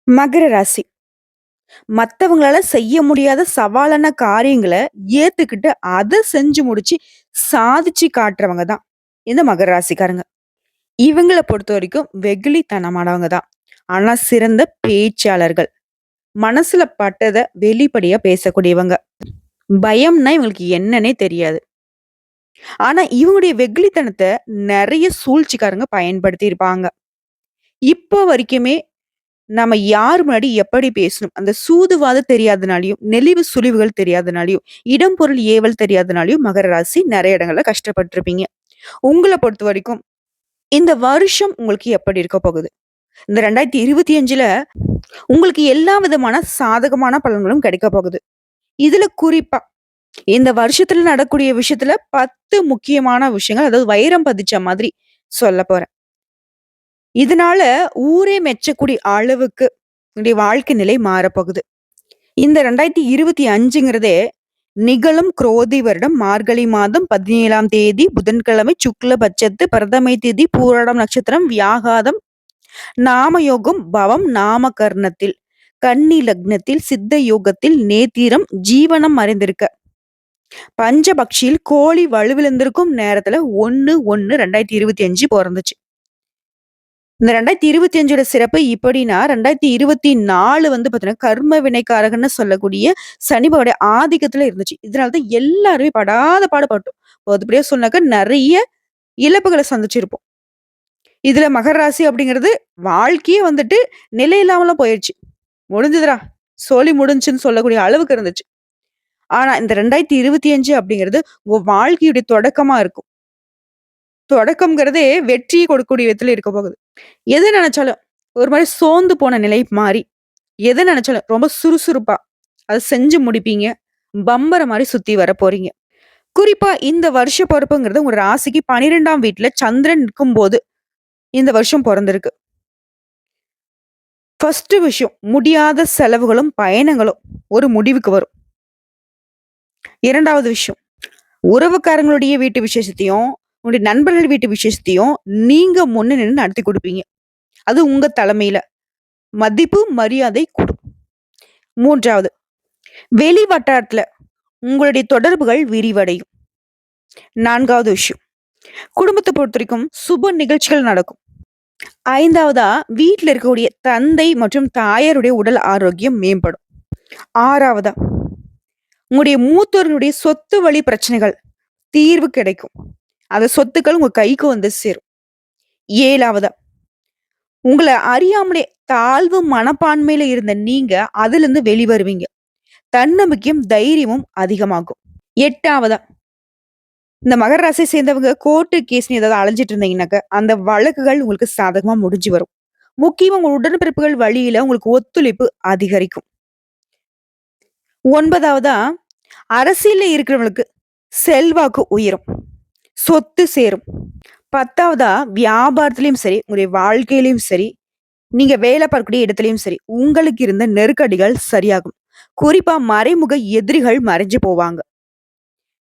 மகர ராசி. மத்தவங்களால செய்ய முடியாத சவாலான காரியங்கள ஏத்துக்கிட்டு, அத செஞ்சு முடிச்சு, சாதிச்சு காட்டுறவங்க தான் இந்த மகர ராசிக்காரங்க. இவங்கள பொறுத்தவரைக்கும் வெகுளித்தனமானவங்க தான். ஆனா சிறந்த பேச்சாளர்கள். மனசுல பட்டத வெளிப்படையா பேசக்கூடியவங்க. பயம்னா இவங்களுக்கு என்னன்னே தெரியாது. ஆனா இவங்களுடைய வெகுளித்தனத்த நெறைய சூழ்ச்சிக்காரங்க பயன்படுத்தி இருப்பாங்க. இப்போ வரைக்குமே நம்ம யார் முன்னாடி எப்படி பேசணும்? அந்த சூதுவாது தெரியாதனாலயும், நெளிவு சுளிவுகள் தெரியாதனாலயும், இடம், பொருள் ஏவல் தெரியாதனாலயும் மகர ராசி நெறைய இடங்கள்ல கஷ்டப்பட்டுருப்பீங்க. உங்கள பொறுத்தவரைக்கும் இந்த வருஷம் உங்களுக்கு எப்படி இருக்க போகுது? இந்த 2025ல உங்களுக்கு எல்லா விதமான சாதகமான பலன்களும் கிடைக்க போகுது. இதுல குறிப்பா இந்த வருஷத்துல நடக்கக்கூடிய விஷயத்துல 10 முக்கியமான விஷயங்கள், அதாவது வைரம் பதிச்ச மாதிரி சொல்லப் போறேன். இதனால ஊரே மெச்சக்கூடிய அளவுக்கு உன்னுடைய வாழ்க்கை நிலை மாறப்போகுது. இந்த 2025ங்கிறதே நிகழும் குரோதி வருடம் மார்கழி மாதம் 17ஆம் தேதி புதன்கிழமை சுக்ல பட்சத்து பிரதமை திதி பூராடம் நட்சத்திரம் வியாகாதம் நாமயோகம் பவம் நாமகர்ணத்தில் கன்னி லக்னத்தில் சித்த யோகத்தில் நேத்திரம் ஜீவனம் மறைந்திருக்க பஞ்சபக்ஷியில் கோழி வலுவிழந்திருக்கும் நேரத்துல 1/1/2025 பிறந்துச்சு. இந்த 2025ஓட சிறப்பு எப்படின்னா, 2024 வந்து பார்த்தீங்கன்னா, கர்ம வினைக்காரகன்னு சொல்லக்கூடிய சனியோட ஆதிக்கத்துல இருந்துச்சு. இதனால தான் எல்லாருமே படாத பாடுபட்டோம். பொதுப்படியா சொன்னாக்க நெறைய இழப்புகள சந்திச்சிருப்போம். இதுல மகர ராசி அப்படிங்கிறது வாழ்க்கையே வந்துட்டு நிலை இல்லாமலாம் போயிருச்சு. முடிஞ்சுதுடா, சோலி முடிஞ்சுன்னு சொல்லக்கூடிய அளவுக்கு இருந்துச்சு. ஆனா இந்த 2025 அப்படிங்கிறது உங்க வாழ்க்கையுடைய தொடக்கமா இருக்கும். தொடக்கம்ங்கிறதே வெற்றியை கொடுக்கக்கூடிய விதத்துல இருக்க போகுது. எது நெனச்சாலும் ஒரு மாரி சோர்ந்து போன நிலை மாறி, எத நெனச்சாலும் ரொம்ப சுறுசுறுப்பா அத செஞ்சு முடிப்பீங்க. பம்பர மாரி சுத்தி வரப்போறீங்க. குறிப்பா இந்த வருஷ பொறப்புங்கிறது உங்க ராசிக்கு 12ஆம் வீட்ல சந்திரன் நிக்கும்போது இந்த வருஷம் பொறந்திருக்கு. ஃபர்ஸ்ட் விஷயம் முடியாத செலவுகளும், பயணங்களும் ஒரு முடிவுக்கு வரும். 2வது விஷயம் உறவுக்காரங்களுடைய வீட்டு விசேஷத்தையும், உங்களுடைய நண்பர்கள் வீட்டு விசேஷத்தையும் நீங்க முன்ன நின்னு நடத்தி குடுப்பீங்க. அது உங்க தலைமையில. மதிப்பு, மரியாதை கூடும். 3வது வெளி வட்டாரத்துல உங்களுடைய தொடர்புகள் விரிவடையும். 4வது விஷயம் குடும்பத்த பொறுத்தவரைக்கும் சுப நிகழ்ச்சிகள் நடக்கும். 5வதா வீட்ல இருக்கக்கூடிய தந்தை மற்றும் தாயாருடைய உடல் ஆரோக்கியம் மேம்படும். 6வதா உங்களுடைய மூத்தோர்களுடைய சொத்து வழி பிரச்சனைகள் தீர்வு கிடைக்கும். அந்த சொத்துக்கள் உங்க கைக்கு வந்து சேரும். 7வதா உங்கள அறியாமலே தாழ்வு மனப்பான்மையில இருந்த நீங்க அதிலிருந்து வெளிவருவீங்க. தன்னம்பிக்கையும், தைரியமும் அதிகமாகும். 8வதா இந்த மகர ராசியை சேர்ந்தவங்க கோர்ட்டு கேஸ்ன்னு ஏதாவது அலைஞ்சிட்டு இருந்தீங்கன்னாக்க, அந்த வழக்குகள் உங்களுக்கு சாதகமா முடிஞ்சு வரும். முக்கியமா உங்க உடன்பிறப்புகள் வழியில உங்களுக்கு ஒத்துழைப்பு அதிகரிக்கும். 9வதா அரசியல்ல இருக்கிறவங்களுக்கு செல்வாக்கு உயரும். சொத்து சேரும். 10வதா வியாபாரத்திலயும் சரி, உங்களுடைய வாழ்க்கையிலயும் சரி, நீங்க வேலை பார்க்கக்கூடிய இடத்துலயும் சரி, உங்களுக்கு இருந்த நெருக்கடிகள் சரியாகும். குறிப்பா மறைமுக எதிரிகள் மறைஞ்சு போவாங்க.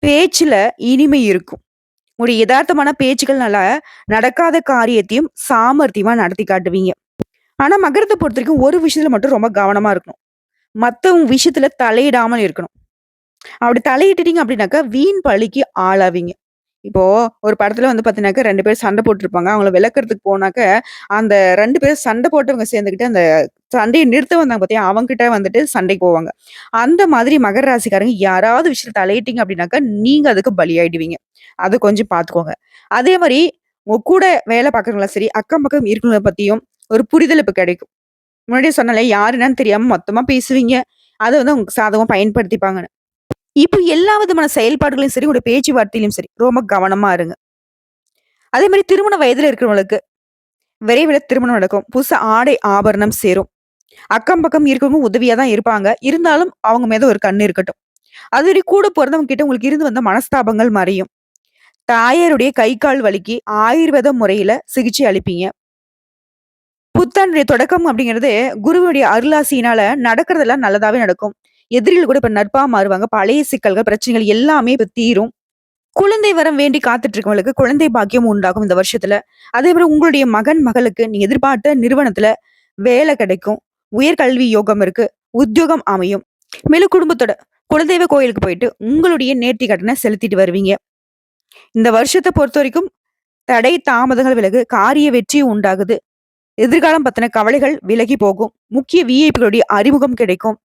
பேச்சுல இனிமை இருக்கும். உங்களுடைய எதார்த்தமான பேச்சுக்கள்னால நடக்காத காரியத்தையும் சாமர்த்தியமா நடத்தி காட்டுவீங்க. ஆனா மகரத்த பொறுத்தவரைக்கும் ஒரு விஷயத்துல மட்டும் ரொம்ப கவனமா இருக்கணும். மத்தவங்க விஷயத்துல தலையிடாமல் இருக்கணும். அப்படி தலையிட்டுட்டீங்க அப்படின்னாக்கா, வீண் பழிக்கு ஆளாவீங்க. இப்போ ஒரு படத்துல வந்து பாத்தீங்கன்னாக்கா 2 பேர் சண்டை போட்டுருப்பாங்க. அவங்கள விலக்கறதுக்கு போனாக்க, அந்த 2 பேரும் சண்டை போட்டவங்க சேர்ந்துக்கிட்டு அந்த சண்டைய நிறுத்த வந்தாங்க பாத்தியா, அவங்கிட்ட வந்துட்டு சண்டைக்கு போவாங்க. அந்த மாதிரி மகர ராசிக்காரங்க யாராவது விஷயத்துல தலையிட்டீங்க அப்படின்னாக்கா, நீங்க அதுக்கு பலியாயிடுவீங்க. அத கொஞ்சம் பாத்துக்கோங்க. அதே மாரி உங்க கூட வேலை பாக்குறவங்களா சரி, அக்கம் பக்கம் இருக்கிறவங்கள பத்தியும் ஒரு புரிதல் இப்ப கிடைக்கும். முன்னாடியே சொன்னேன்ல, யார் என்னன்னு தெரியாம மொத்தமா பேசுவீங்க. அத வந்து அவங்க சாதகமா பயன்படுத்திப்பாங்கன்னு. இப்போ எல்லா விதமான செயல்பாடுகளையும் சரி, உங்களுடைய பேச்சுவார்த்தையிலும் சரி, ரொம்ப கவனமா இருங்க. அதே மாரி திருமண வயதுல இருக்கிறவங்களுக்கு விரைவில திருமணம் நடக்கும். புதுசா ஆடை, ஆபரணம் சேரும். அக்கம் பக்கம் இருக்கவங்க உதவியா தான் இருப்பாங்க. இருந்தாலும் அவங்க மேல ஒரு கண்ணு இருக்கட்டும். அதுவரை கூட பொறந்தவங்க கிட்ட உங்களுக்கு இருந்து வந்த மனஸ்தாபங்கள் மறையும். தாயாருடைய கை, கால் வலிக்கு ஆயுர்வேத முறையில சிகிச்சை அளிப்பீங்க. புத்தாண்டுடைய தொடக்கம் அப்படிங்கிறது குருவுடைய அருளாசியினால நடக்கிறதெல்லாம் நல்லதாவே நடக்கும். எதிரிகள் கூட இப்ப நட்பா மாறுவாங்க. பழைய சிக்கல்கள், பிரச்சனைகள் எல்லாமே இப்ப தீரும். குழந்தை வரம் வேண்டி காத்துட்டு இருக்கவங்களுக்கு குழந்தை பாக்கியம் உண்டாகும் இந்த வருஷத்துல. அதே மாரி உங்களுடைய மகன், மகளுக்கு நீங்க எதிர்பார்த்த நிறுவனத்துல வேலை கிடைக்கும். உயர்கல்வி யோகம் இருக்கு. உத்தியோகம் அமையும். மேலும் குடும்பத்தோட குலதெய்வ கோயிலுக்கு போயிட்டு உங்களுடைய நேர்த்தி கடன செலுத்திட்டு வருவீங்க. இந்த வருஷத்த பொறுத்தவரைக்கும் தடை தாமதங்கள் விலகு, காரிய வெற்றி உண்டாகுது. எதிர்காலம் பத்தின கவலைகள் விலகி போகும். முக்கிய விஐபிகளுடைய அறிமுகம் கிடைக்கும்.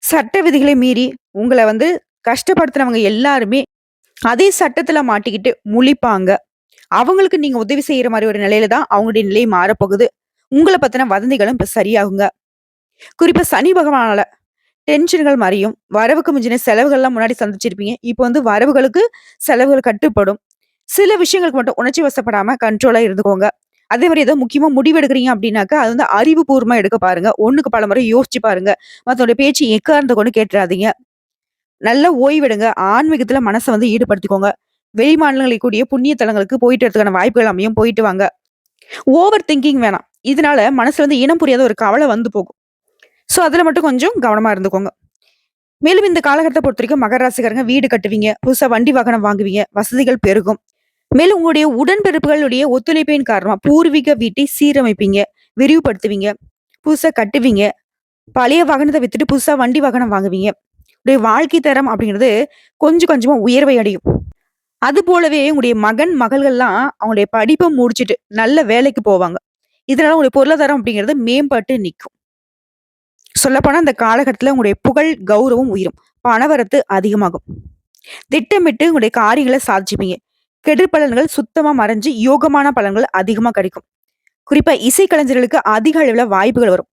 சட்ட விதிகளை மீறி உங்கள கஷ்டப்படுத்துனவங்க எல்லாருமே அதே சட்டத்துல மாட்டிக்கிட்டு முழிப்பாங்க. அவங்களுக்கு நீங்க உதவி செய்யற மாரி ஒரு நிலையில தான் அவங்களுடைய நிலை மாறப்போகுது. உங்கள பத்தின வதந்திகளும் இப்ப சரியாகுங்க. குறிப்பா சனி பகவானால டென்ஷன்கள் மறையும். வரவுக்கு மிஞ்சின செலவுகள்லாம் முன்னாடி சந்திச்சிருப்பீங்க. இப்போ வரவுகளுக்கு செலவுகள் கட்டுப்படும். சில விஷயங்களுக்கு மட்டும் உணர்ச்சி வசப்படாம கண்ட்ரோலா இருந்துக்கோங்க. அதே மாரி ஏதோ முக்கியமா முடிவு எடுக்குறீங்க அப்படின்னாக்கா, அது அறிவுபூர்வமா எடுக்க பாருங்க. ஒண்ணுக்கு பலமுறை யோசிச்சு பாருங்க. மத்தவங்களுடைய பேச்சு எக்காரணத்த கொண்டு கேட்டுறாதீங்க. நல்லா ஓய்வெடுங்க. ஆன்மீகத்துல மனச ஈடுபடுத்திக்கோங்க. வெளி மாநிலங்களுக்கு கூடிய புண்ணிய தலங்களுக்கு போயிட்டு வரதுக்கான வாய்ப்புகள் அமையும். போயிட்டு வாங்க. ஓவர் திங்கிங் வேணாம். இதனால மனசுல இனம் புரியாத ஒரு கவலை போகும். சோ அதுல மட்டும் கொஞ்சம் கவனமா இருந்துக்கோங்க. மேலும் இந்த காலகட்டத்த பொறுத்தவரைக்கும் மகர ராசிக்காரங்க வீடு கட்டுவீங்க. புதுசா வண்டி வாகனம் வாங்குவீங்க. வசதிகள் பெருகும். மேலும் உங்களுடைய உடன்பிறப்புகளுடைய ஒத்துழைப்பின் காரணமா பூர்வீக வீட்டை சீரமைப்பீங்க, விரிவுபடுத்துவீங்க, புதுசா கட்டுவீங்க. பழைய வாகனத்த வித்துட்டு புதுசா வண்டி வாகனம் வாங்குவீங்க. உங்களுடைய வாழ்க்கை தரம் அப்படிங்கிறது கொஞ்சம் கொஞ்சமா உயர்வை அடையும். அது போலவே உங்களுடைய மகன், மகள்கள்லாம் அவங்களுடைய படிப்ப முடிச்சுட்டு நல்ல வேலைக்கு போவாங்க. இதனால உங்களுடைய பொருளாதாரம் அப்படிங்கிறது மேம்பட்டு நிக்கும். சொல்லப்போனா இந்த காலகட்டத்துல உங்களுடைய புகழ், கௌரவம் உயரும். பணவரத்து அதிகமாகும். திட்டமிட்டு உங்களுடைய காரியங்களை சாதிச்சுப்பீங்க. கெடுபலன்கள் சுத்தமா மறைஞ்சு யோகமான பலன்கள் அதிகமா கிடைக்கும். குறிப்பா இசைக்கலைஞர்களுக்கு அதிக அளவுல வாய்ப்புகள் வரும்.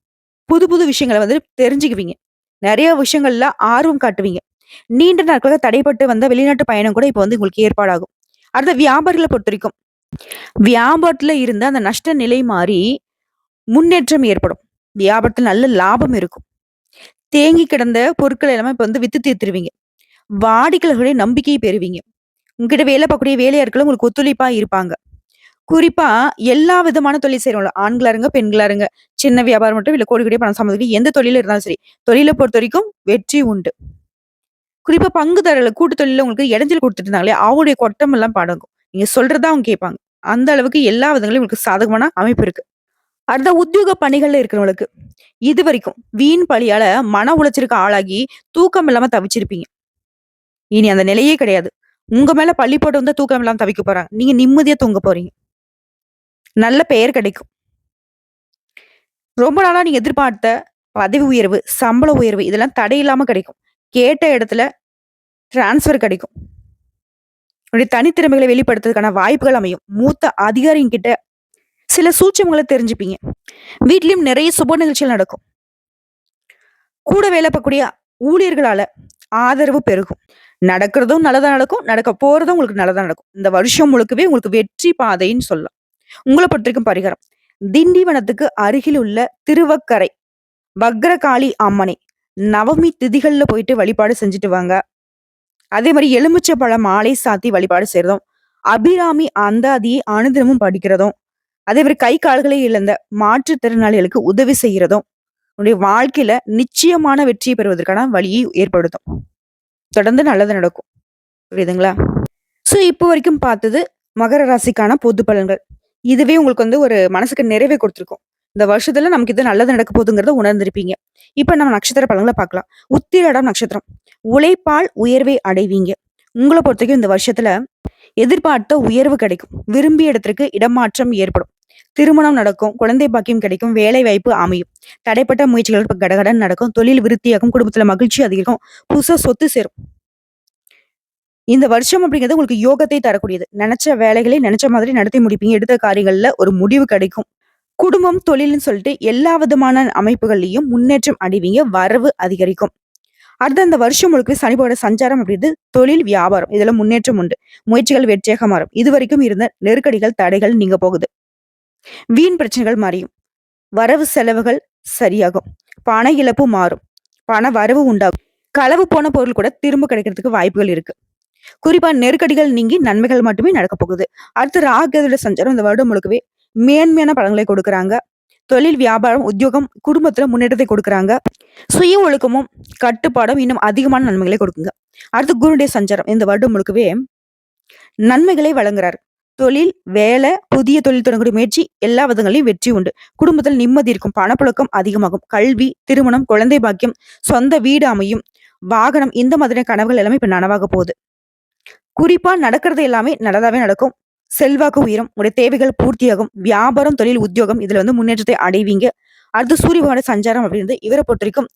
புது புது விஷயங்களை தெரிஞ்சுக்குவீங்க. நிறைய விஷயங்கள்ல ஆர்வம் காட்டுவீங்க. நீண்ட நாட்களாக தடைப்பட்டு வந்த வெளிநாட்டு பயணம் கூட இப்ப உங்களுக்கு ஏற்பாடாகும். அடுத்த வியாபாரிகளை பொறுத்தவரைக்கும் வியாபாரத்துல இருந்த அந்த நஷ்ட நிலை மாறி முன்னேற்றம் ஏற்படும். வியாபாரத்துல நல்ல லாபம் இருக்கும். தேங்கி கிடந்த பொருட்கள் எல்லாமே இப்ப வித்து தீர்த்துருவீங்க. வாடிக்கையாளர்களுடைய நம்பிக்கையை பெறுவீங்க. உங்ககிட்ட வேலை பார்க்கக்கூடிய வேலையாட்களும் உங்களுக்கு ஒத்துழைப்பா இருப்பாங்க. குறிப்பா எல்லா விதமான தொழில் செய்றவங்க, ஆண்களா இருங்க, பெண்களா இருங்க, சின்ன வியாபாரம் மட்டும் இல்ல கோடி கோடியா பணம் சம்பாதிக்க எந்த தொழில இருந்தாலும் சரி, தொழில பொறுத்தவரைக்கும் வெற்றி உண்டு. குறிப்பா பங்குதாரர்கள் கூட்டு தொழில்ல உங்களுக்கு இடைஞ்சல் குடுத்துட்டு இருந்தாங்களே, அவங்களுடைய கொட்டம் எல்லாம் அடங்கும். நீங்க சொல்றத அவங்க கேட்பாங்க. அந்த அளவுக்கு எல்லா விதங்களையும் உங்களுக்கு சாதகமான அமைப்பு இருக்கு. அடுத்த உத்தியோக பணிகள்ல இருக்கிறவங்களுக்கு இதுவரைக்கும் வீண் பழியால மன உளைச்சலுக்கு ஆளாகி தூக்கம் இல்லாம தவிச்சிருப்பீங்க. இனி அந்த நிலையே கிடையாது. உங்க மேல பள்ளி போட்டு தூக்கம் இல்லாம தவிக்க போறாங்க. நீங்க நிம்மதியா தூங்க போறீங்க. நல்ல பெயர் கிடைக்கும். ரொம்ப நாளா நீங்க எதிர்பார்த்த பதவி உயர்வு, சம்பள உயர்வு இதெல்லாம் தடையில்லாம கிடைக்கும். கேட்ட இடத்துல டிரான்ஸ்ஃபர் கிடைக்கும். உங்களுடைய தனித்திறமைகளை வெளிப்படுத்துறதுக்கான வாய்ப்புகள் அமையும். மூத்த அதிகாரிங்க கிட்ட சில சூட்சமங்கள தெரிஞ்சுப்பீங்க. வீட்லயும் நிறைய சுப நிகழ்ச்சிகள் நடக்கும். கூட வேலை பார்க்கக்கூடிய ஊழியர்களால ஆதரவு பெருகும். நடக்கிறதும் நல்லதா நடக்கும். நடக்க போறதும் உங்களுக்கு நல்லதா நடக்கும். இந்த வருஷம் முழுக்கவே உங்களுக்கு வெற்றி பாதைன்னு சொல்லலாம். உங்கள பொறுத்தவரைக்கும் பரிகாரம். திண்டிவனத்துக்கு அருகில் உள்ள திருவக்கரை பக்ரகாளி அம்மனை நவமி திதிகள்ல போயிட்டு வழிபாடு செஞ்சுட்டு வாங்க. அதே மாதிரி எலுமிச்சை பழ மாலை சாத்தி வழிபாடு செய்யறதும், அபிராமி அந்தாதியை அனுதினமும் படிக்கிறதும், அதே மாதிரி கை கால்களை இழந்த மாற்றுத்திறனாளிகளுக்கு உதவி செய்யறதும் உன்னுடைய வாழ்க்கையில நிச்சயமான வெற்றியை பெறுவதற்கான வழியை ஏற்படுத்தும். தொடர்ந்து நல்லது நடக்கும். புரியுதுங்களா? சோ இப்போ வரைக்கும் பார்த்தது மகர ராசிக்கான பொது பலன்கள். இதுவே உங்களுக்கு ஒரு மனசுக்கு நிறைவை கொடுத்திருக்கும். இந்த வருஷத்துல நமக்கு இது நல்லது நடக்க போகுதுங்கிறத உணர்ந்திருப்பீங்க. இப்ப நம்ம நட்சத்திர பலன்களை பார்க்கலாம். உத்திராடம் நட்சத்திரம். உழைப்பால் உயர்வை அடைவீங்க. உங்கள பொறுத்தவரைக்கும் இந்த வருஷத்துல எதிர்பார்த்த உயர்வு கிடைக்கும். விரும்பிய இடத்திற்கு இடமாற்றம் ஏற்படும். திருமணம் நடக்கும். குழந்தை பாக்கியம் கிடைக்கும். வேலை வாய்ப்பு அமையும். தடைப்பட்ட முயற்சிகள் இப்ப கடகடன் நடக்கும். தொழில் விருத்தியாகும். குடும்பத்துல மகிழ்ச்சி அதிகரிக்கும். புதுசா சொத்து சேரும். இந்த வருஷம் அப்படிங்கிறது உங்களுக்கு யோகத்தை தரக்கூடியது. நினைச்ச வேலைகளை நினைச்ச மாதிரி நடத்தி முடிப்பீங்க. எடுத்த காரியங்கள்ல ஒரு முடிவு கிடைக்கும். குடும்பம், தொழில்னு சொல்லிட்டு எல்லா விதமான அமைப்புகள்லயும் முன்னேற்றம் அடைவீங்க. வரவு அதிகரிக்கும். அடுத்த அந்த வருஷம் முழுக்க சனியோட சஞ்சாரம் அப்படிது தொழில், வியாபாரம் இதுல முன்னேற்றம் உண்டு. முயற்சிகள் வெற்றியாக மாறும். இதுவரைக்கும் இருந்த நெருக்கடிகள், தடைகள் நீங்க போகுது. வீண் பிரச்சனைகள் மாறியும். வரவு செலவுகள் சரியாகும். பண இழப்பு மாறும். பண வரவு உண்டாகும். களவு போன பொருள் கூட திரும்ப கிடைக்கிறதுக்கு வாய்ப்புகள் இருக்கு. குறிப்பா நெருக்கடிகள் நீங்கி நன்மைகள் மட்டுமே நடக்க போகுது. அடுத்து ராகுவோட சஞ்சாரம் இந்த வருடம் முழுக்கவே மேன்மையான பலன்களை கொடுக்குறாங்க. தொழில், வியாபாரம், உத்தியோகம், குடும்பத்துல முன்னேற்றத்தை கொடுக்குறாங்க. சுய ஒழுக்கமும் கட்டுப்பாடும் இன்னும் அதிகமான நன்மைகளை கொடுக்குங்க. அடுத்து குருடைய சஞ்சாரம் இந்த வருடம் முழுக்கவே நன்மைகளை வழங்குறாரு. தொழில், வேலை, புதிய தொழில் தொடங்கக்கூடிய முயற்சி எல்லா விதங்களையும் வெற்றி உண்டு. குடும்பத்தில் நிம்மதி இருக்கும். பணப்புழக்கம் அதிகமாகும். கல்வி, திருமணம், குழந்தை பாக்கியம், சொந்த வீடு அமையும். வாகனம் இந்த மாதிரியான கனவுகள் எல்லாமே இப்ப நனவாக போகுது. குறிப்பா நடக்கிறது எல்லாமே நல்லதாவே நடக்கும். செல்வாக்கு உயரும். உங்களுடைய தேவைகள் பூர்த்தியாகும். வியாபாரம், தொழில், உத்தியோகம் இதுல முன்னேற்றத்தை அடைவீங்க. அடுத்து சூரிய பகவானோட சஞ்சாரம் அப்படின்றது இவரை பொறுத்தவரைக்கும்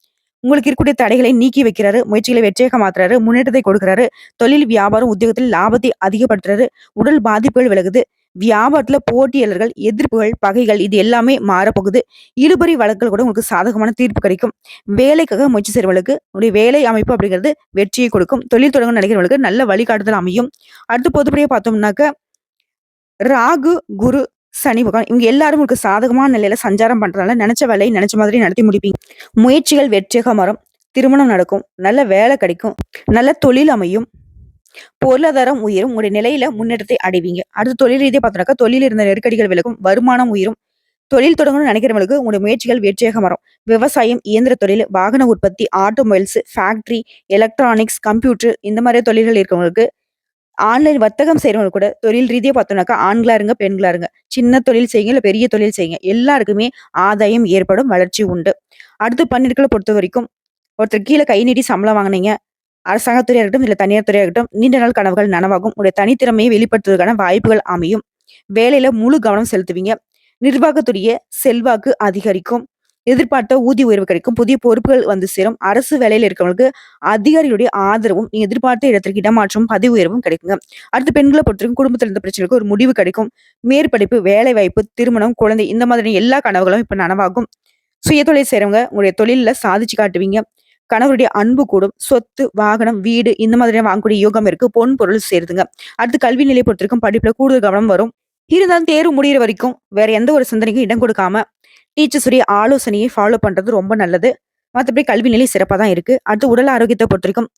உங்களுக்கு இருக்கக்கூடிய தடைகளை நீக்கி வைக்கிறாரு. முயற்சிகளை வெற்றியாக மாத்துறாரு. முன்னேற்றத்தை கொடுக்குறாரு. தொழில், வியாபாரம், உத்தியோகத்தில் லாபத்தை அதிகப்படுத்துறாரு. உடல் பாதிப்புகள் விலகுது. வியாபாரத்துல போட்டியாளர்கள், எதிர்ப்புகள், பகைகள் இது எல்லாமே மாறப்போகுது. இழுபறி வழக்குகள் கூட உங்களுக்கு சாதகமான தீர்ப்பு கிடைக்கும். வேலைக்காக முயற்சி செய்றவங்களுக்கு உங்களுடைய வேலை அமைப்பு அப்படிங்கிறது வெற்றியை கொடுக்கும். தொழில் தொடங்க நினைக்கிறவங்களுக்கு நல்ல வழிகாட்டுதல் அமையும். அடுத்து பொதுப்படியா பார்த்தோம்னாக்க ராகு, குரு, சனி பகவான் இவங்க எல்லாரும் உங்களுக்கு சாதகமான நிலையில சஞ்சாரம் பண்றதுனால நினைச்ச வேலையை நினைச்ச மாதிரி நடத்தி முடிப்பீங்க. முயற்சிகள் வெற்றியாக மாறும். திருமணம் நடக்கும். நல்ல வேலை கிடைக்கும். நல்ல தொழில் அமையும். பொருளாதாரம் உயரும். உங்களுடைய நிலையில முன்னேற்றத்தை அடைவீங்க. அடுத்து தொழில் ரீதியா பார்த்தோம்னாக்கா தொழில் இருந்த நெருக்கடிகள் விலகும். வருமானம் உயரும். தொழில் தொடங்கணும்னு நினைக்கிறவங்களுக்கு உங்களுடைய முயற்சிகள் வெற்றியாக மாறும். விவசாயம், இயந்திர தொழில், வாகன உற்பத்தி, ஆட்டோமொபைல்ஸ், ஃபேக்டரி, எலக்ட்ரானிக்ஸ், கம்ப்யூட்டர் இந்த மாதிரி தொழில்கள் இருக்கவங்களுக்கு ஆன்லைன் வர்த்தகம் செய்றவங்க கூட தொழில் ரீதியா பார்த்தோம்னாக்கா ஆண்களா இருங்க, பெண்களா இருங்க. சின்ன தொழில் செய்யுங்க, இல்ல பெரிய தொழில் செய்யுங்க. எல்லாருக்குமே ஆதாயம் ஏற்படும், வளர்ச்சி உண்டு. அடுத்து பணியாட்கள பொறுத்தவரைக்கும், ஒருத்தர் கீழ கை நீட்டி சம்பளம் வாங்குனீங்க. அரசாங்கத் துறையா இருக்கட்டும், இல்ல தனியார் துறையா இருக்கட்டும், நீண்ட நாள் கனவுகள் நனவாகும். உங்களுடைய தனித்திறமையை வெளிப்படுத்துவதற்கான வாய்ப்புகள் அமையும். வேலையில முழு கவனம் செலுத்துவீங்க. நிர்வாகத்துடைய செல்வாக்கு அதிகரிக்கும். எதிர்பார்த்த ஊதிய உயர்வு கிடைக்கும். புதிய பொறுப்புகள் வந்து சேரும். அரசு வேலையில இருக்கவங்களுக்கு அதிகாரிகளுடைய ஆதரவும், நீங்க எதிர்பார்த்த இடத்திற்கு இடமாற்றமும், பதவி உயர்வும் கிடைக்குங்க. அடுத்து பெண்கள பொறுத்தவரைக்கும் குடும்பத்துல இருந்த பிரச்சனைகளுக்கு ஒரு முடிவு கிடைக்கும். மேற்படிப்பு, வேலை வாய்ப்பு, திருமணம், குழந்தை இந்த மாதிரி எல்லா கனவுகளும் இப்ப நனவாகும். சுயதொழில் செய்றவங்க உங்களுடைய தொழில்ல சாதிச்சு காட்டுவீங்க. கணவருடைய அன்பு கூடும். சொத்து, வாகனம், வீடு இந்த மாதிரியான வாங்கக்கூடிய யோகம் இருக்கு. பொன் பொருள் சேருதுங்க. அடுத்து கல்வி நிலையை பொறுத்தவரைக்கும் படிப்புல கூடுதல் கவனம் வரும். இருந்தாலும் தேர்வு முடியிற வரைக்கும் வேற எந்த ஒரு சிந்தனைக்கும் இடம் கொடுக்காம டீச்சர்ஸ் உடைய ஆலோசனையை ஃபாலோ பண்றது ரொம்ப நல்லது. மத்தபடி கல்வி நிலை சிறப்பா தான் இருக்கு. அடுத்து உடல் ஆரோக்கியத்தை பொறுத்தவரைக்கும்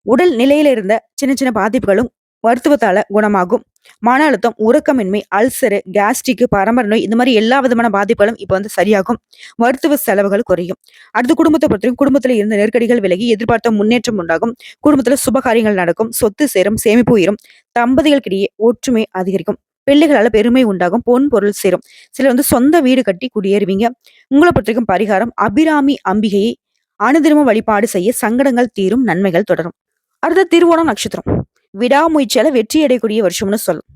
உடல் நிலையில இருந்த சின்ன சின்ன பாதிப்புகளும் மருத்துவத்தால குணமாகும். மன அழுத்தம், உறக்கமின்மை, அல்சரு, கேஸ்ட்ரிக், பரம்பரை நோய் இந்த மாதிரி எல்லா விதமான பாதிப்புகளும் இப்ப சரியாகும். மருத்துவ செலவுகள் குறையும். அடுத்து குடும்பத்தை பொறுத்தவரைக்கும் குடும்பத்துல இருந்த நெருக்கடிகள் விலகி எதிர்பார்த்த முன்னேற்றம் உண்டாகும். குடும்பத்துல சுபகாரியங்கள் நடக்கும். சொத்து சேரும். சேமிப்பு உயரும். தம்பதிகளுக்கிடையே ஒற்றுமை அதிகரிக்கும். பிள்ளைகளால பெருமை உண்டாகும். பொன் பொருள் சேரும். சிலர் சொந்த வீடு கட்டி குடியேறுவீங்க. உங்களை பொறுத்தவரைக்கும் பரிகாரம் அபிராமி அம்பிகையை அனுதினமும் வழிபாடு செய்ய சங்கடங்கள் தீரும். நன்மைகள் தொடரும். அடுத்த திருவோணம் நட்சத்திரம் விடாமுயற்சியால வெற்றி அடையக்கூடிய வருஷம்னு சொல்லும்.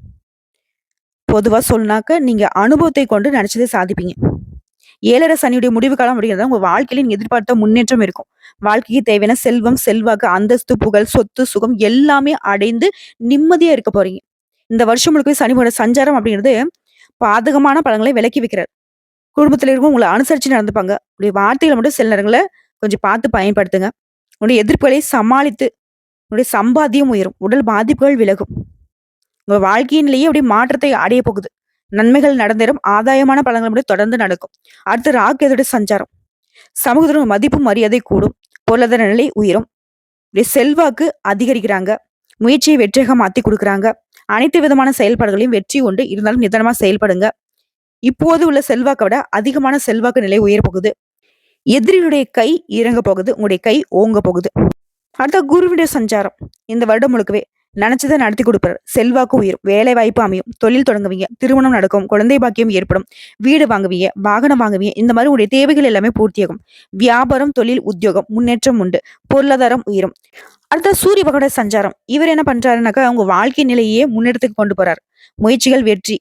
பொதுவா சொன்னாக்க நீங்க அனுபவத்தை கொண்டு நினைச்சதை சாதிப்பீங்க. ஏழரை சனியுடைய முடிவு காலம் அப்படிங்கிறது உங்க வாழ்க்கையில நீங்க எதிர்பார்த்த முன்னேற்றம் இருக்கும். வாழ்க்கைக்கு தேவையான செல்வம், செல்வாக்கு, அந்தஸ்து, புகழ், சொத்து, சுகம் எல்லாமே அடைந்து நிம்மதியா இருக்க போறீங்க. இந்த வருஷம் முழுக்க சனியோட சஞ்சாரம் அப்படிங்கிறது பாதகமான பலன்களை விலக்கி வைக்கிறார். குடும்பத்துல இருக்கும் உங்களை அனுசரிச்சு நடந்துப்பாங்க. உங்களுடைய வார்த்தைகளை மட்டும் சில நேரங்களை கொஞ்சம் பார்த்து பயன்படுத்துங்க. உங்களுடைய எதிர்ப்புகளை சமாளித்து உங்களுடைய சம்பாத்தியம் உயரும். உடல் பாதிப்புகள் விலகும். உங்க வாழ்க்கையிலேயே அப்படியே மாற்றத்தை அடைய போகுது. நன்மைகள் நடந்தேறும். ஆதாயமான பலன்கள் மட்டும் தொடர்ந்து நடக்கும். அடுத்து ராகு சஞ்சாரம் சமூகத்தின் மதிப்பு மரியாதை கூடும். பொருளாதார நிலை உயரும். செல்வாக்கு அதிகரிக்கிறாங்க. முயற்சியை வெற்றியாக மாத்தி கொடுக்குறாங்க. அனைத்து விதமான செயல்பாடுகளையும் வெற்றி உண்டு. இருந்தாலும் நிதானமா செயல்படுங்க. இப்போது உள்ள செல்வாக்கை விட அதிகமான செல்வாக்கு நிலை உயர போகுது. எதிரியுடைய கை இறங்க போகுது. உங்களுடைய கை ஓங்க போகுது. அடுத்த குருவுடைய சஞ்சாரம் இந்த வருடம் முழுக்கவே நினைச்சதை நடத்தி கொடுப்பாரு. செல்வாக்கு உயரும். வேலை வாய்ப்பு அமையும். தொழில் தொடங்குவீங்க. திருமணம் நடக்கும். குழந்தை பாக்கியம் ஏற்படும். வீடு வாங்குவீங்க. வாகனம் வாங்குவீங்க. இந்த மாதிரி உங்களுடைய தேவைகள் எல்லாமே பூர்த்தியாகும். வியாபாரம், தொழில், உத்தியோகம் முன்னேற்றம் உண்டு. பொருளாதாரம் உயரும். அடுத்த சூரிய பகவானோட சஞ்சாரம் இவர் என்ன பண்றாருனாக்கா உங்க வாழ்க்கை நிலையே முன்னெடுத்துக்கு கொண்டு போறாரு. முயற்சிகள் வெற்றி.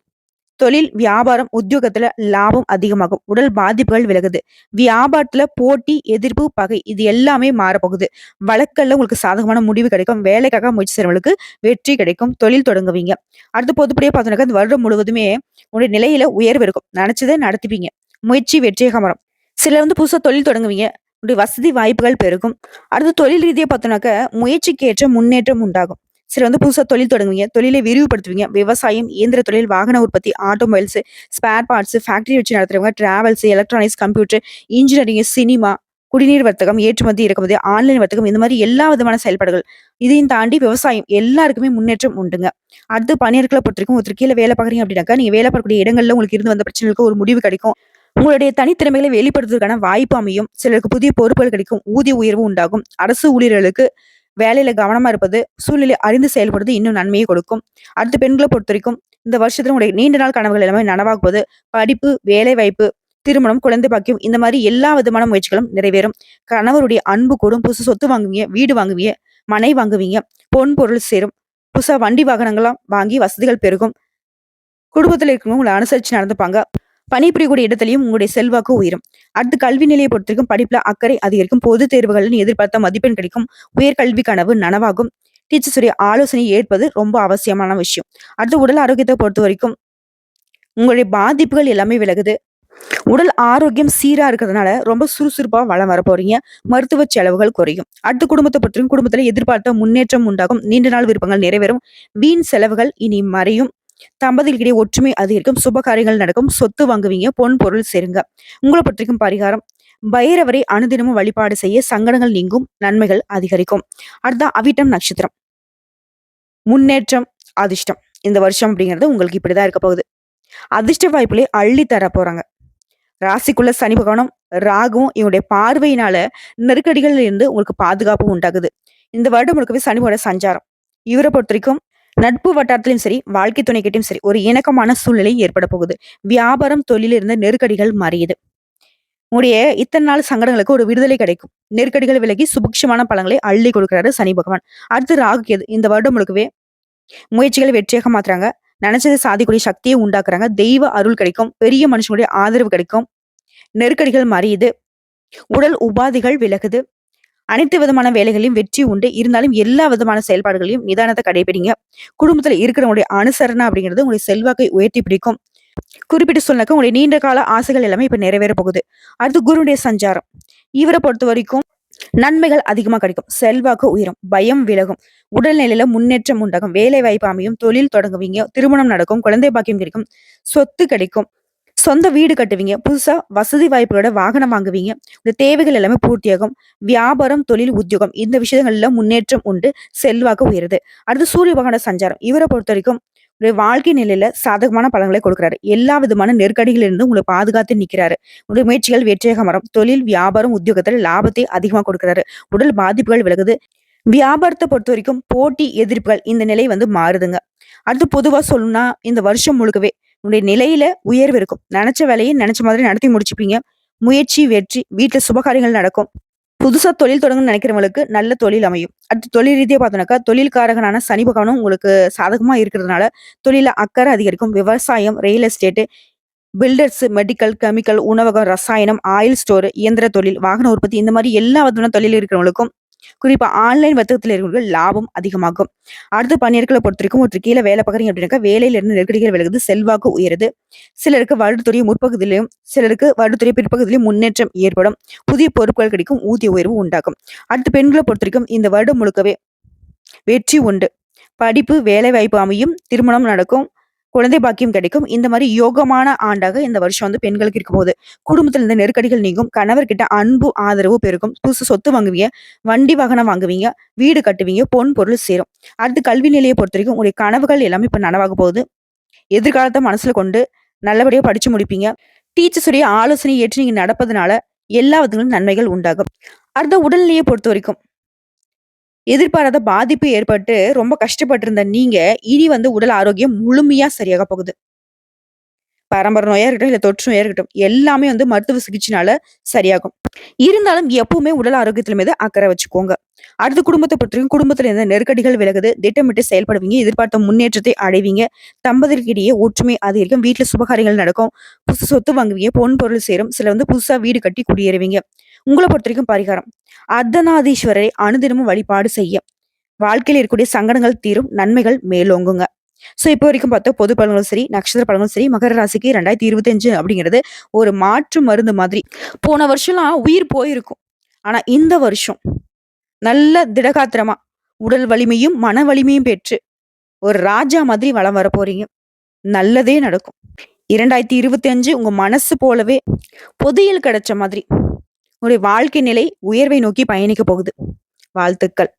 தொழில், வியாபாரம், உத்தியோகத்துல லாபம் அதிகமாகும். உடல் பாதிப்புகள் விலகுது. வியாபாரத்துல போட்டி, எதிர்ப்பு, பகை இது எல்லாமே மாறப்போகுது. வழக்கல்ல உங்களுக்கு சாதகமான முடிவு கிடைக்கும். வேலைக்காக முயற்சி செய்றவங்களுக்கு வெற்றி கிடைக்கும். தொழில் தொடங்குவீங்க. அடுத்து பொதுப்படியா பார்த்தோம்னாக்கா இந்த வருடம் முழுவதுமே உங்களுடைய நிலையில உயர்வு இருக்கும். நினைச்சதை நடத்திப்பீங்க. முயற்சி வெற்றியாக மாறும். சிலர் புதுசா தொழில் தொடங்குவீங்க. உங்களுடைய வசதி வாய்ப்புகள் பெருகும். அடுத்து தொழில் ரீதியா பார்த்தோம்னாக்க முயற்சிக்கு ஏற்ற முன்னேற்றம் உண்டாகும். சிலர் புதுசா தொழில் தொடங்குவீங்க. தொழிலை விரிவுபடுத்துவீங்க. விவசாயம், இயந்திர தொழில், வாகன உற்பத்தி, ஆட்டோமொபைல்ஸ், ஸ்பேர் பார்ட்ஸ், ஃபேக்டரி வச்சு நடத்துறவங்க, travels, electronics, computer, engineering, cinema, குடிநீர் வர்த்தகம், ஏற்றுமதி, இறக்குமதி, ஆன்லைன் வர்த்தகம் இந்த மாதிரி எல்லா விதமான செயல்பாடுகள். இதையும் தாண்டி விவசாயம் எல்லாருக்குமே முன்னேற்றம் உண்டுங்க. அடுத்து பணியாட்களை பொறுத்தவரைக்கும் ஒருத்தர் கீழே வேலை பார்க்குறீங்க அப்படின்னாக்கா நீங்க வேலை பார்க்கக்கூடிய இடங்கள்ல உங்களுக்கு இருந்து வந்த பிரச்சனைகளுக்கு ஒரு முடிவு கிடைக்கும். உங்களுடைய தனித்திறமைகளை வெளிப்படுத்துவதற்கான வாய்ப்பு அமையும். சிலருக்கு புதிய பொறுப்புகள் கிடைக்கும். ஊதிய உயர்வு உண்டாகும். அரசு ஊழியர்களுக்கு வேலையில கவனமா இருப்பது, சூழ்நிலை அறிந்து செயல்படுறது இன்னும் நன்மையை கொடுக்கும். அடுத்து பெண்களை பொறுத்த வரைக்கும் இந்த வருஷத்துல உங்களுடைய நீண்ட நாள் கனவுகள் எல்லாமே நனவாக போகுது. படிப்பு, வேலைவாய்ப்பு, திருமணம், குழந்தை பாக்கியம் இந்த மாரி எல்லா விதமான முயற்சிகளும் நிறைவேறும். கணவருடைய அன்பு கூடும். புதுசு சொத்து வாங்குவீங்க, வீடு வாங்குவீங்க, மனை வாங்குவீங்க, பொன் பொருள் சேரும். புதுசா வண்டி வாகனங்கள்லாம் வாங்கி வசதிகள் பெருகும். குடும்பத்துல இருக்கிறவங்க உங்கள அனுசரிச்சு நடந்துப்பாங்க. பணிபுரியக்கூடிய இடத்துலயும் உங்களுடைய செல்வாக்கு உயரும். அடுத்து கல்வி நிலையை பொறுத்தவரைக்கும் படிப்புல அக்கறை அதிகரிக்கும். பொதுத் தேர்வுகள்னு எதிர்பார்த்த மதிப்பெண் கிடைக்கும். உயர்கல்வி கனவு நனவாகும். டீச்சர்ஸ் உடைய ஆலோசனையை ஏற்பது ரொம்ப அவசியமான விஷயம். அடுத்து உடல் ஆரோக்கியத்தை பொறுத்தவரைக்கும் உங்களுடைய பாதிப்புகள் எல்லாமே விலகுது. உடல் ஆரோக்கியம் சீரா இருக்கிறதுனால ரொம்ப சுறுசுறுப்பா வளம் வர போறீங்க. மருத்துவ செலவுகள் குறையும். அடுத்து குடும்பத்தை பொறுத்தவரைக்கும் குடும்பத்துல எதிர்பார்த்த முன்னேற்றம் உண்டாகும். நீண்ட நாள் விருப்பங்கள் நிறைவேறும். வீண் செலவுகள் இனி மறையும். தம்பதிகளுக்கிடையே ஒற்றுமை அதிகரிக்கும். சுப காரியங்கள் நடக்கும். சொத்து வாங்குவீங்க. பொன் பொருள் சேருங்க. உங்களை பொறுத்தவரைக்கும் பரிகாரம் பைரவரை அனுதினமும் வழிபாடு செய்ய சங்கடங்கள் நீங்கும். நன்மைகள் அதிகரிக்கும். அடுத்த அவிட்டம் நட்சத்திரம். முன்னேற்றம், அதிர்ஷ்டம். இந்த வருஷம் அப்படிங்கிறது உங்களுக்கு இப்படிதான் இருக்க போகுது. அதிர்ஷ்ட வாய்ப்புகளை அள்ளி தர போறாங்க. ராசிக்குள்ள சனி பகவானும் ராகுவும் இவனுடைய பார்வையினால நெருக்கடிகள்ல இருந்து உங்களுக்கு பாதுகாப்பு உண்டாகுது. இந்த வருடம் முழுக்கவே சனியோட சஞ்சாரம். இவரை பொறுத்த வரைக்கும் நட்பு வட்டாரத்திலும் சரி, வாழ்க்கை துணை கிட்டையும் சரி, ஒரு இணக்கமான சூழ்நிலை ஏற்பட போகுது. வியாபாரம், தொழில இருந்த நெருக்கடிகள் மறையுது. உங்களுடைய இத்தனை நாள் சங்கடங்களுக்கு ஒரு விடுதலை கிடைக்கும். நெருக்கடிகள் விலகி சுபிக்ஷமான பலன்களை அள்ளி கொடுக்கிறாரு சனி பகவான். அடுத்து ராகு கேது இந்த வருடம் முழுக்கவே முயற்சிகளை வெற்றியாக மாத்துறாங்க. நினைச்சதை சாதிக்கூடிய சக்தியை உண்டாக்குறாங்க. தெய்வ அருள் கிடைக்கும். பெரிய மனுஷனுடைய ஆதரவு கிடைக்கும். நெருக்கடிகள் மறையுது. உடல் உபாதைகள் விலகுது. அனைத்து விதமான வேலைகளையும் வெற்றி உண்டு. இருந்தாலும் எல்லா விதமான செயல்பாடுகளையும் நிதானத்தை கடைபிடிங்க. குடும்பத்துல இருக்கிறவங்களுடைய அனுசரணை அப்படிங்கிறது உங்களுடைய செல்வாக்கை உயர்த்தி பிடிக்கும். குறிப்பிட்டு சொன்னாக்க உங்களுடைய நீண்ட கால ஆசைகள் எல்லாமே இப்ப நிறைவேற போகுது. அடுத்து குருடைய சஞ்சாரம். இவரை பொறுத்த வரைக்கும் நன்மைகள் அதிகமா கிடைக்கும். செல்வாக்கு உயரும். பயம் விலகும். உடல்நிலையில முன்னேற்றம் உண்டாகும். வேலை வாய்ப்பு அமையும். தொழில் தொடங்குவீங்க. திருமணம் நடக்கும். குழந்தை பாக்கியம் கிடைக்கும். சொத்து கிடைக்கும். சொந்த வீடு கட்டுவீங்க. புதுசா வசதி வாய்ப்புகளோட வாகனம் வாங்குவீங்க. இந்த தேவைகள் எல்லாமே பூர்த்தியாகும். வியாபாரம், தொழில், உத்தியோகம் இந்த விஷயங்கள்ல முன்னேற்றம் உண்டு. செல்வாக்கு உயருது. அடுத்து சூரிய பகவான சஞ்சாரம். இவரை பொறுத்த வரைக்கும் ஒரு வாழ்க்கை நிலையில சாதகமான பலன்களை கொடுக்குறாரு. எல்லா விதமான நெருக்கடிகளில் இருந்து உங்களை பாதுகாத்து நிக்கிறாரு. உங்களுடைய முயற்சிகள் வெற்றியாக மரம். தொழில், வியாபாரம், உத்தியோகத்துல லாபத்தை அதிகமா கொடுக்குறாரு. உடல் பாதிப்புகள் விலகுது. வியாபாரத்தை பொறுத்த வரைக்கும் போட்டி, எதிர்ப்புகள் இந்த நிலை மாறுதுங்க. அடுத்து பொதுவா சொல்லணும்னா இந்த வருஷம் முழுக்கவே உங்களுடைய நிலையில உயர்வு இருக்கும். நினைச்ச வேலையை நினைச்ச மாதிரி நடத்தி முடிச்சுப்பீங்க. முயற்சி வெற்றி. வீட்டுல சுபகாரியங்கள் நடக்கும். புதுசா தொழில் தொடங்கணும்னு நினைக்கிறவங்களுக்கு நல்ல தொழில் அமையும். அடுத்து தொழில் ரீதியா பார்த்தோம்னாக்கா தொழில்காரகனான சனி பகவானும் உங்களுக்கு சாதகமா இருக்கிறதுனால தொழில அக்கறை அதிகரிக்கும். விவசாயம், real estate, builders, medical, chemical, உணவகம், ரசாயனம், ஆயில் ஸ்டோர், இயந்திர தொழில், வாகன உற்பத்தி இந்த மாதிரி எல்லா விதமான தொழில் இருக்கிறவங்களுக்கும் குறிப்பா ஆன்லைன் வர்த்தகத்தில் இருக்கிறவர்கள் லாபம் அதிகமாகும். அடுத்து பணியாட்களை பொறுத்த வரைக்கும் ஒரு கீழே வேலை பார்க்குறீங்க அப்படின்னாக்கா வேலையில இருந்து நெருக்கடிகள் விலகுது. செல்வாக்கு உயருது. சிலருக்கு வருடத்துறை முற்பகுதியிலும் சிலருக்கு வருடத்துறை பிற்பகுதியிலும் முன்னேற்றம் ஏற்படும். புதிய பொறுப்புகள் கிடைக்கும். ஊதிய உயர்வு உண்டாகும். அடுத்து பெண்களை பொறுத்த வரைக்கும் இந்த வருடம் முழுக்கவே வெற்றி உண்டு. படிப்பு, வேலை வாய்ப்பு அமையும். திருமணம் நடக்கும். குழந்தை பாக்கியம் கிடைக்கும். இந்த மாதிரி யோகமான ஆண்டாக இந்த வருஷம் பெண்களுக்கு இருக்கும் போது குடும்பத்துல இருந்த நெருக்கடிகள் நீங்கும். கணவர்கிட்ட அன்பு ஆதரவு பெருகும். புதுசு சொத்து வாங்குவீங்க. வண்டி வாகனம் வாங்குவீங்க. வீடு கட்டுவீங்க. பொன் பொருள் சேரும். அடுத்து கல்வி நிலையை பொறுத்த வரைக்கும் உங்களுடைய கனவுகள் எல்லாமே இப்ப நனவாக போகுது. எதிர்காலத்தை மனசுல கொண்டு நல்லபடியா படிச்சு முடிப்பீங்க. டீச்சர்ஸ் உடைய ஆலோசனை ஏற்று நீங்க நடப்பதனால எல்லா விதங்களும் நன்மைகள் உண்டாகும். அடுத்த உடல்நிலையை பொறுத்த வரைக்கும் எதிர்பாராத பாதிப்பு ஏற்பட்டு ரொம்ப கஷ்டப்பட்டு இருந்த நீங்க இனி உடல் ஆரோக்கியம் முழுமையா சரியாக போகுது. பரம்பரை நோயா இருக்கட்டும், இல்ல தொற்று நோயா இருக்கட்டும், எல்லாமே மருத்துவ சிகிச்சைனால சரியாகும். இருந்தாலும் எப்பவுமே உடல் ஆரோக்கியத்துல மீது அக்கறை வச்சுக்கோங்க. அடுத்த குடும்பத்தை பற்றியும் குடும்பத்துல இருந்த நெருக்கடிகள் விலகுது. திட்டமிட்டு செயல்படுவீங்க. எதிர்பார்த்த முன்னேற்றத்தை அடைவீங்க. தம்பதிகளுக்கிடையே ஒற்றுமை அதிகரிக்கும். வீட்டுல சுபகாரியங்கள் நடக்கும். புதுசு சொத்து வாங்குவீங்க. பொன் பொருள் சேரும். சில புதுசா வீடு கட்டி குடியேறுவீங்க. உங்களை பொறுத்த வரைக்கும் பரிகாரம் அர்த்தநாதீஸ்வரரை அனுதினமும் வழிபாடு செய்ய வாழ்க்கையில் இருக்கக்கூடிய சங்கடங்கள் தீரும். நன்மைகள் மேலோங்குங்க. சோ இப்போ வரைக்கும் பார்த்தா பொது பலன்களும் சரி, நட்சத்திர பலன்களும் சரி, மகர ராசிக்கு 2025 அப்படிங்கிறது ஒரு மாற்று மருந்து மாதிரி. போன வருஷம்லாம் உயிர் போயிருக்கும். ஆனா இந்த வருஷம் நல்ல திடகாத்திரமா உடல் வலிமையும் மன வலிமையும் பெற்று ஒரு ராஜா மாதிரி வலம் வர போறீங்க. நல்லதே நடக்கும். 2025 உங்க மனசு போலவே பொதியில் கிடைச்ச மாதிரி உங்களுடைய வாழ்க்கை நிலை உயர்வை நோக்கி பயணிக்க போகுது. வாழ்த்துக்கள்.